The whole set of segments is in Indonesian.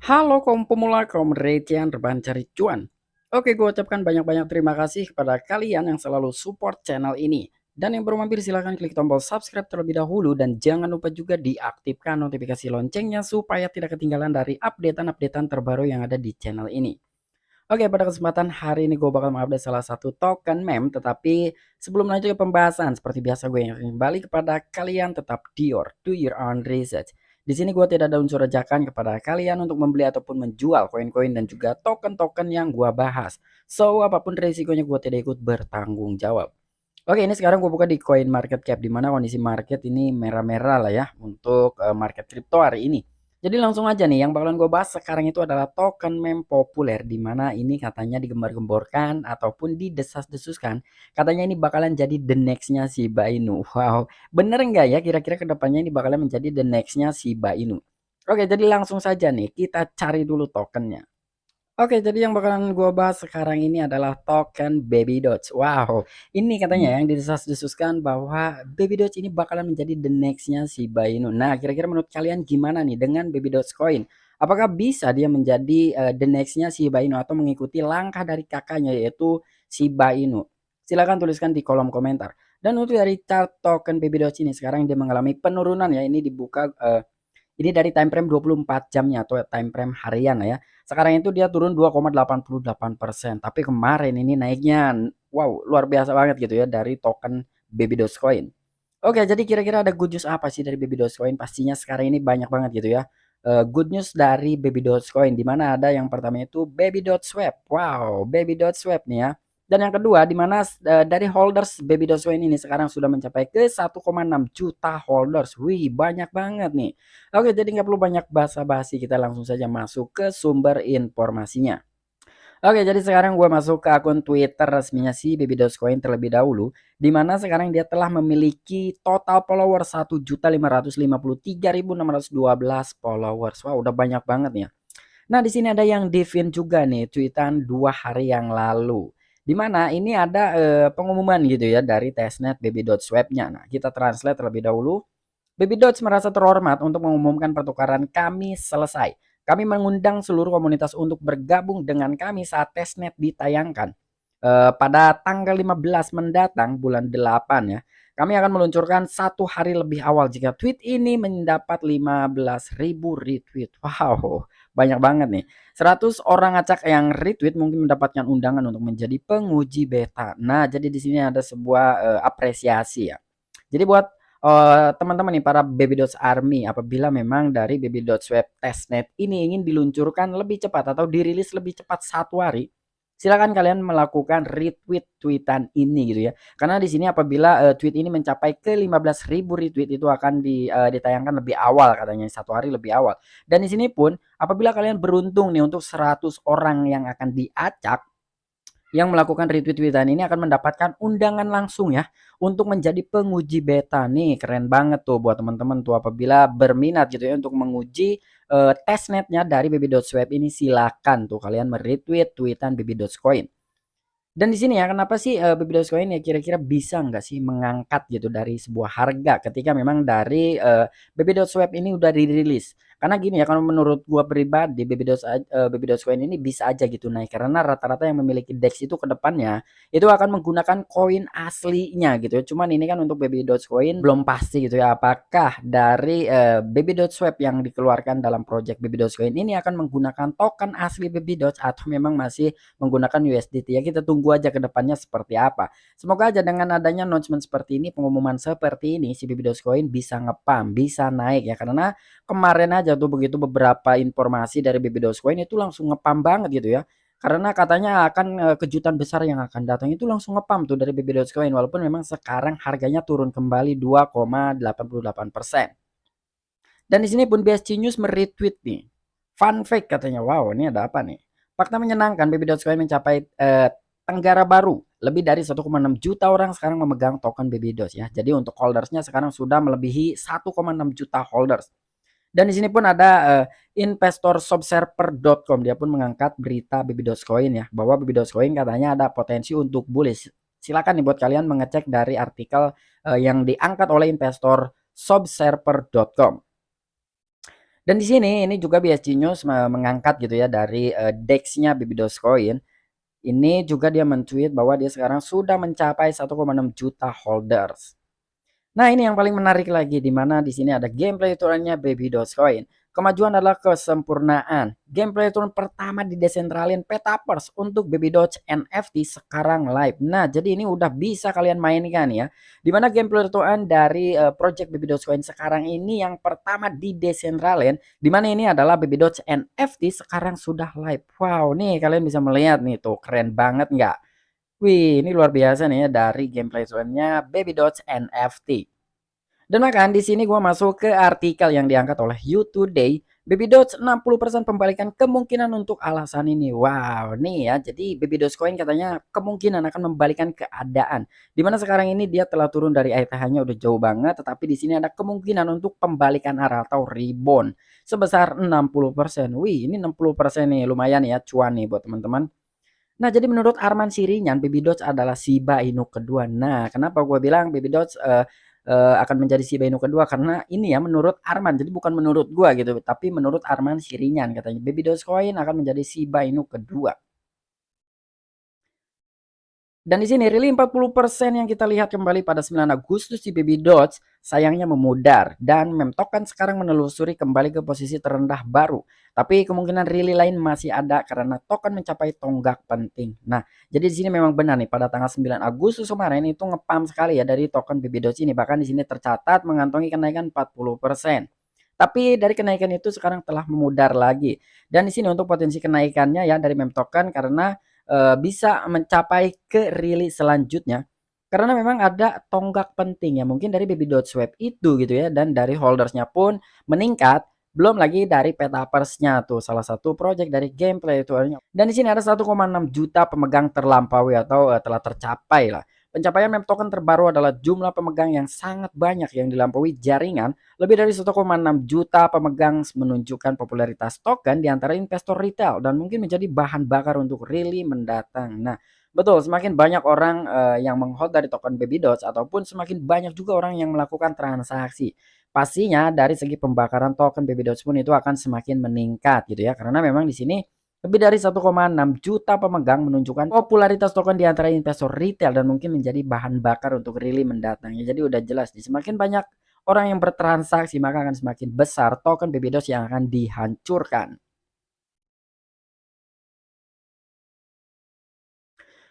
Halo kaum pemula, kaum recehan rebahan cari cuan. Oke, gue ucapkan banyak-banyak terima kasih kepada kalian yang selalu support channel ini. Dan yang baru mampir silahkan klik tombol subscribe terlebih dahulu dan jangan lupa juga diaktifkan notifikasi loncengnya supaya tidak ketinggalan dari updatean-updatean terbaru yang ada di channel ini. Oke, pada kesempatan hari ini gue bakal mengupdate salah satu token meme, tetapi sebelum lanjut ke pembahasan, seperti biasa gue yang kembali kepada kalian tetap do your own research. Di sini gue tidak ada unsur ajakan kepada kalian untuk membeli ataupun menjual koin-koin dan juga token-token yang gue bahas. So, apapun resikonya gue tidak ikut bertanggung jawab. Oke, ini sekarang gue buka di coin market cap di mana kondisi market ini merah-merah lah ya untuk market crypto hari ini. Jadi langsung aja nih yang bakalan gue bahas sekarang itu adalah token meme populer di mana ini katanya digembar-gemborkan ataupun didesas-desuskan. Katanya ini bakalan jadi the next-nya Shiba Inu. Wow, bener nggak ya kira-kira kedepannya ini bakalan menjadi the next-nya Shiba Inu? Oke, jadi langsung saja nih kita cari dulu tokennya. Oke, jadi yang bakalan gua bahas sekarang ini adalah token Baby Doge. Wow, ini katanya yang desas-desuskan bahwa Baby Doge ini bakalan menjadi the next-nya Shiba Inu. Nah, kira-kira menurut kalian gimana nih dengan Baby Doge Coin? Apakah bisa dia menjadi the next-nya Shiba Inu atau mengikuti langkah dari kakaknya yaitu Shiba Inu? Silahkan tuliskan di kolom komentar. Dan untuk dari chart token Baby Doge ini sekarang dia mengalami penurunan ya. Ini dibuka ini dari time frame 24 jamnya atau time frame harian ya. Sekarang itu dia turun 2,88%. Tapi kemarin ini naiknya wow, luar biasa banget gitu ya dari token Baby Dogecoin. Oke, jadi kira-kira ada good news apa sih dari Baby Dogecoin? Pastinya sekarang ini banyak banget gitu ya. Good news dari Baby Dogecoin di mana ada yang pertama itu Baby Doge Swap. Wow, Baby Doge Swap nih ya. Dan yang kedua di mana dari holders Baby Dogecoin ini sekarang sudah mencapai ke 1,6 juta holders. Wih, banyak banget nih. Oke, jadi nggak perlu banyak basa-basi, kita langsung saja masuk ke sumber informasinya. Oke, jadi sekarang gue masuk ke akun Twitter resminya si Baby Dogecoin terlebih dahulu, di mana sekarang dia telah memiliki total follower 1.553.612 followers. Wah, udah banyak banget nih ya. Nah, di sini ada yang Divin juga nih, tweetan 2 hari yang lalu. Di mana ini ada pengumuman gitu ya dari testnet Baby Doge Swap-nya. Nah, kita translate terlebih dahulu. Baby Doge merasa terhormat untuk mengumumkan pertukaran kami selesai. Kami mengundang seluruh komunitas untuk bergabung dengan kami saat testnet ditayangkan. Pada tanggal 15 mendatang bulan 8 ya. Kami akan meluncurkan 1 hari lebih awal jika tweet ini mendapat 15.000 retweet. Wow, banyak banget nih. 100 orang acak yang retweet mungkin mendapatkan undangan untuk menjadi penguji beta. Nah, jadi di sini ada sebuah apresiasi ya. Jadi buat teman-teman nih para Baby Dots Army, apabila memang dari Baby Dots Web Testnet ini ingin diluncurkan lebih cepat atau dirilis lebih cepat 1 hari, silakan kalian melakukan retweet tweetan ini gitu ya. Karena di sini apabila tweet ini mencapai ke 15.000 retweet itu akan ditayangkan lebih awal katanya 1 hari lebih awal. Dan di sini pun apabila kalian beruntung nih untuk 100 orang yang akan diacak yang melakukan retweet tweetan ini akan mendapatkan undangan langsung ya untuk menjadi penguji beta nih. Keren banget tuh buat teman-teman tuh apabila berminat gitu ya untuk menguji testnetnya dari Baby.Swap ini, silakan tuh kalian meretweet tweetan Baby.Coin. Dan di sini ya kenapa sih Baby.Coin ya kira-kira bisa nggak sih mengangkat gitu dari sebuah harga ketika memang dari Baby.Swap ini udah dirilis. Karena gini ya, kalau menurut gua pribadi Baby.Coin ini bisa aja gitu naik karena rata-rata yang memiliki DEX itu ke depannya itu akan menggunakan koin aslinya gitu ya. Cuman ini kan untuk Baby.Coin belum pasti gitu ya apakah dari Baby.Swap yang dikeluarkan dalam project Baby.Coin ini akan menggunakan token asli Baby atau memang masih menggunakan USDT ya. Kita tunggu aja ke depannya seperti apa. Semoga aja dengan adanya announcement seperti ini, pengumuman seperti ini, si Baby Dogecoin bisa ngepam, bisa naik ya. Karena kemarin aja tuh begitu beberapa informasi dari Baby Dogecoin itu langsung ngepam banget gitu ya. Karena katanya akan kejutan besar yang akan datang itu langsung ngepam tuh dari Baby Dogecoin walaupun memang sekarang harganya turun kembali 2,88%. Dan di sini pun BSC News meretweet nih. Fun fact katanya, wow ini ada apa nih? Fakta menyenangkan, Baby.Coin mencapai tenggara baru. Lebih dari 1,6 juta orang sekarang memegang token Baby.Doge ya. Jadi untuk holdersnya sekarang sudah melebihi 1,6 juta holders. Dan di sini pun ada investor subserver.com, dia pun mengangkat berita Baby.Coin ya, bahwa Baby.Coin katanya ada potensi untuk bullish. Silakan nih buat kalian mengecek dari artikel yang diangkat oleh investor subserver.com. Dan di sini ini juga BSC News mengangkat gitu ya dari DEX-nya Baby Dogecoin. Ini juga dia men-tweet bahwa dia sekarang sudah mencapai 1,6 juta holders. Nah, ini yang paling menarik lagi di mana di sini ada gameplay turunnya Baby Dogecoin. Kemajuan adalah kesempurnaan. Gameplay turun pertama di desentralin Petaverse untuk Baby Doge NFT sekarang live. Nah, jadi ini udah bisa kalian mainkan ya. Di mana gameplay turun dari project Baby Dogecoin sekarang ini yang pertama di desentralin, di mana ini adalah Baby Doge NFT sekarang sudah live. Wow, nih kalian bisa melihat nih tuh, keren banget nggak? Wih, ini luar biasa nih ya dari gameplay turunnya Baby Doge NFT. Dan bahkan di sini gua masuk ke artikel yang diangkat oleh You Today. Baby Doge 60% pembalikan kemungkinan untuk alasan ini. Wow, nih ya. Jadi Baby Dogecoin katanya kemungkinan akan membalikan keadaan. Dimana sekarang ini dia telah turun dari ETH-nya udah jauh banget, tetapi di sini ada kemungkinan untuk pembalikan arah atau rebound sebesar 60%. Wih, ini 60% nih lumayan ya cuan nih buat teman-teman. Nah, jadi menurut Arman Sirinyan, Baby Doge adalah Shiba Inu kedua. Nah, kenapa gue bilang Baby Doge akan menjadi Shiba Inu kedua? Karena ini ya menurut Arman, jadi bukan menurut gue gitu, tapi menurut Arman Sirinyan katanya Baby Dogecoin akan menjadi Shiba Inu kedua. Dan di sini rally 40% yang kita lihat kembali pada 9 Agustus di Baby Doge sayangnya memudar dan meme token sekarang menelusuri kembali ke posisi terendah baru. Tapi kemungkinan rally lain masih ada karena token mencapai tonggak penting. Nah, jadi di sini memang benar nih pada tanggal 9 Agustus kemarin itu ngepam sekali ya dari token Baby Doge ini. Bahkan di sini tercatat mengantongi kenaikan 40%. Tapi dari kenaikan itu sekarang telah memudar lagi. Dan di sini untuk potensi kenaikannya ya dari meme token karena bisa mencapai ke rilis selanjutnya karena memang ada tonggak penting ya mungkin dari Baby Doge Swap itu gitu ya dan dari holdersnya pun meningkat belum lagi dari Petaverse-nya tuh salah satu project dari gameplay itu dan di sini ada 1,6 juta pemegang terlampaui atau telah tercapai lah. Pencapaian meme token terbaru adalah jumlah pemegang yang sangat banyak yang dilampaui jaringan. Lebih dari 1,6 juta pemegang menunjukkan popularitas token di antara investor retail dan mungkin menjadi bahan bakar untuk rally mendatang. Nah, betul, semakin banyak orang yang menghold dari token Baby Doge ataupun semakin banyak juga orang yang melakukan transaksi. Pastinya dari segi pembakaran token Baby Doge pun itu akan semakin meningkat gitu ya. Karena memang di sini lebih dari 1,6 juta pemegang menunjukkan popularitas token di antara investor retail dan mungkin menjadi bahan bakar untuk rally mendatang. Ya, jadi udah jelas nih, semakin banyak orang yang bertransaksi maka akan semakin besar token Baby Doge yang akan dihancurkan.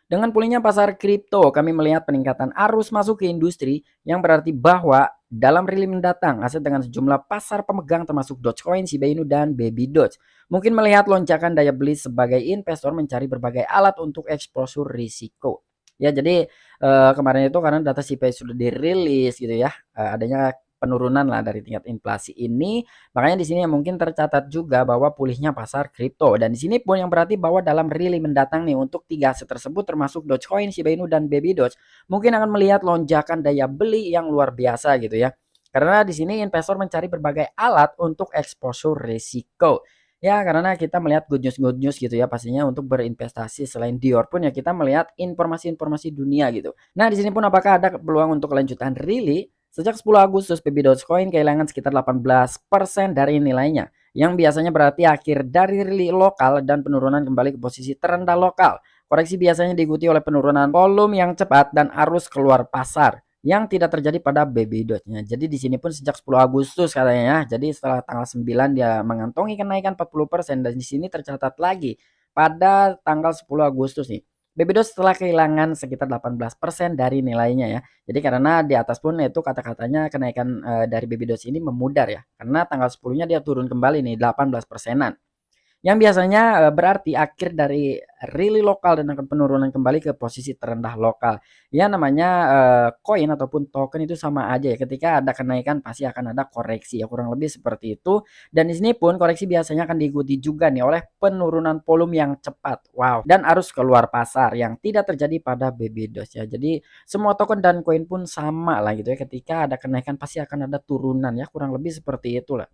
Dengan pulihnya pasar kripto, kami melihat peningkatan arus masuk ke industri yang berarti bahwa dalam rilis mendatang, aset dengan sejumlah pasar pemegang termasuk Dogecoin, Shiba Inu, dan Baby Doge mungkin melihat lonjakan daya beli sebagai investor mencari berbagai alat untuk eksposur risiko. Ya, jadi kemarin itu karena data CPI sudah dirilis gitu ya, adanya penurunan lah dari tingkat inflasi ini. Makanya di sini mungkin tercatat juga bahwa pulihnya pasar kripto dan di sini pun yang berarti bahwa dalam rilis mendatang nih untuk tiga aset tersebut termasuk Dogecoin, Shiba Inu dan Baby Doge mungkin akan melihat lonjakan daya beli yang luar biasa gitu ya. Karena di sini investor mencari berbagai alat untuk exposure risiko. Ya, karena kita melihat good news gitu ya pastinya untuk berinvestasi selain Dior pun ya kita melihat informasi-informasi dunia gitu. Nah, di sini pun apakah ada peluang untuk kelanjutan rilis? Sejak 10 Agustus, Baby Dogecoin kehilangan sekitar 18% dari nilainya, yang biasanya berarti akhir dari rilis lokal dan penurunan kembali ke posisi terendah lokal. Koreksi biasanya diikuti oleh penurunan volume yang cepat dan arus keluar pasar yang tidak terjadi pada Baby Doge-nya. Jadi di sini pun sejak 10 Agustus katanya ya. Jadi setelah tanggal 9 dia mengantongi kenaikan 40% dan di sini tercatat lagi pada tanggal 10 Agustus nih. Baby Doge setelah kehilangan sekitar 18% dari nilainya ya. Jadi karena di atas pun itu kata-katanya kenaikan dari Baby Doge ini memudar ya. Karena tanggal 10-nya dia turun kembali nih 18%-an. Yang biasanya berarti akhir dari rally lokal dan akan penurunan kembali ke posisi terendah lokal. Ya namanya koin ataupun token itu sama aja ya. Ketika ada kenaikan pasti akan ada koreksi ya kurang lebih seperti itu. Dan di sini pun koreksi biasanya akan diikuti juga nih oleh penurunan volume yang cepat. Wow. Dan arus keluar pasar yang tidak terjadi pada Baby Doge ya. Jadi semua token dan koin pun sama lah gitu ya. Ketika ada kenaikan pasti akan ada turunan ya kurang lebih seperti itulah.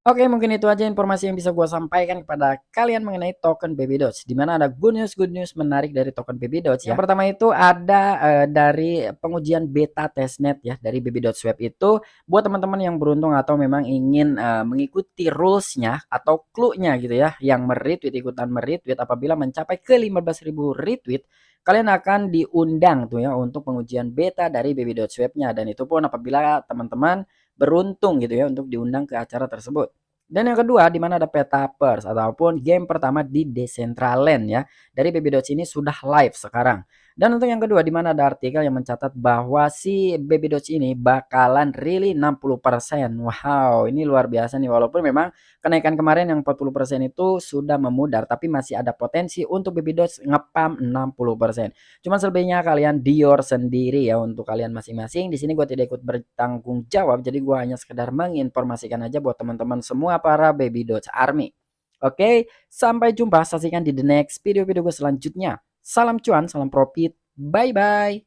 Oke, mungkin itu aja informasi yang bisa gua sampaikan kepada kalian mengenai token Baby Dots, di mana ada good news menarik dari token Baby Dots ya. Yang pertama itu ada, dari pengujian beta testnet ya, dari Baby Dots Swap itu buat teman-teman yang beruntung atau memang ingin, mengikuti rules-nya atau clue-nya gitu ya, yang ikutan me-retweet apabila mencapai ke 15.000 retweet, kalian akan diundang tuh ya untuk pengujian beta dari Baby Dots Swap-nya, dan itu pun apabila teman-teman beruntung gitu ya untuk diundang ke acara tersebut. Dan yang kedua di mana ada Petaverse ataupun game pertama di Decentraland ya. Dari Baby Dots ini sudah live sekarang. Dan untuk yang kedua di mana ada artikel yang mencatat bahwa si Baby Dots ini bakalan really 60%. Wow, ini luar biasa nih, walaupun memang kenaikan kemarin yang 40% itu sudah memudar, tapi masih ada potensi untuk Baby Dots ngepam 60%. Cuman selebihnya kalian Dior sendiri ya untuk kalian masing-masing. Di sini gue tidak ikut bertanggung jawab, jadi gue hanya sekedar menginformasikan aja buat teman-teman semua para Baby Dots Army. Oke, sampai jumpa, saksikan di the next video-video gue selanjutnya. Salam cuan, salam profit, bye bye.